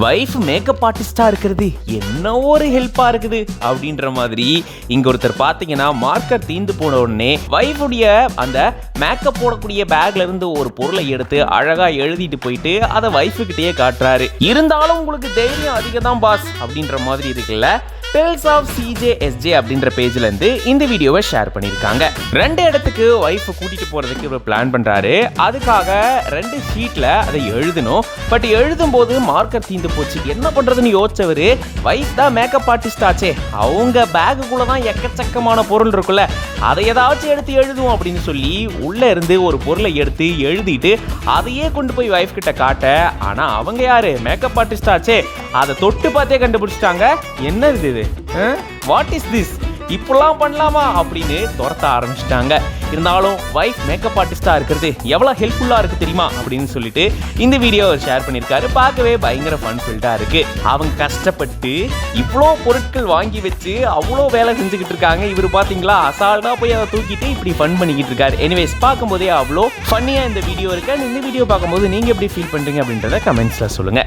Wife makeup ஆர்டிஸ்டா இருக்கிறது என்ன ஒரு ஹெல்ப்பா இருக்குது அப்படின்ற மாதிரி இங்க ஒருத்தர் பாத்தீங்கன்னா மார்க்கர் தீந்து போன உடனே வைஃபுடைய அந்த மேக்கப் போடக்கூடிய பேக்ல இருந்து ஒரு பொருளை எடுத்து அழகா எழுதிட்டு போயிட்டு அதை வைஃபு கிட்டேயே காட்டுறாரு. இருந்தாலும் உங்களுக்கு தைரியம் அதிகம் தான் பாஸ் அப்படின்ற மாதிரி இருக்குல்ல. Tales of CJSJ அப்படின்ற பேஜ்ல இருந்து இந்த வீடியோவை ஷேர் பண்ணிருக்காங்க. 2 இடத்துக்கு வைஃப் கூட்டிட்டு போறதுக்கு இவர் பிளான் பண்றாரு. அதுக்காக 2 ஷீட்ல அதை எழுதணும். பட் எழுதும் போது மார்க்கர் தீந்து போச்சு. என்ன பண்றதுன்னு யோசிச்சவரு, வைஃப் தான் மேக்கப் ஆர்டிஸ்ட் ஆச்சே, அவங்க பேக்குக்குள்ள தான் எக்கச்சக்கமான பொருள் இருக்குல்ல, அதை ஏதாச்சும் எடுத்து எழுதுவோம் அப்படின்னு சொல்லி உள்ள இருந்து ஒரு பொருளை எடுத்து எழுதிட்டு அதையே கொண்டு போய் வைஃப் கிட்ட காட்ட, ஆனா அவங்க யாரு, மேக்கப் ஆர்டிஸ்ட் ஆச்சே, அதை தொட்டு பார்த்தே கண்டுபிடிச்சிட்டாங்க. என்ன இது, வாட் இஸ் திஸ், இப்பெல்லாம் பண்ணலாமா அப்படின்னு துரத்த ஆரம்பிச்சிட்டாங்க. இருந்தாலும் வைஃப் மேக்கப் ஆர்டிஸ்டா இருக்கிறது எவ்வளவு ஹெல்ப்ஃபுல்லா இருக்கு தெரியுமா அப்படின்னு சொல்லிட்டு இந்த வீடியோ ஷேர் பண்ணிருக்காரு. பார்க்கவே பயங்கர ஃபன் ஃபில்டா இருக்கு. அவங்க கஷ்டப்பட்டு இவ்வளோ பொருட்கள் வாங்கி வச்சு அவ்வளோ வேலை செஞ்சுக்கிட்டு இருக்காங்க. இவர் பாத்தீங்களா அசால்ட்டா போய் அதை தூக்கிட்டு இப்படி ஃபன் பண்ணிக்கிட்டு இருக்காரு. எனிவேஸ் பார்க்கும்போதே அவ்வளோ ஃபன்னியா இந்த வீடியோ இருக்கு. இந்த வீடியோ பார்க்கும்போது நீங்க எப்படி ஃபீல் பண்றீங்க அப்படின்றத கமெண்ட்ஸ்ல சொல்லுங்க.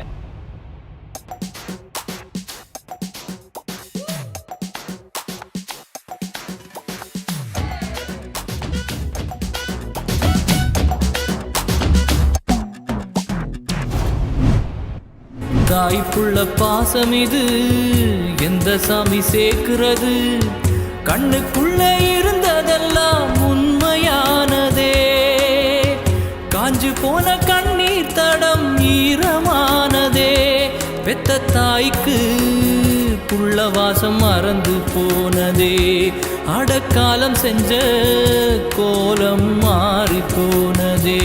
தாய்ப்புள்ள பாசம் இது எந்த சாமி சேர்க்கிறது, கண்ணுக்குள்ள இருந்ததெல்லாம் உண்மையானதே, காஞ்சு போன கண்ணீர் தடம் ஈரமானதே, பெத்த தாய்க்கு புள்ள வாசம் மறந்து போனதே, அடக்காலம் செஞ்ச கோலம் மாறி போனதே.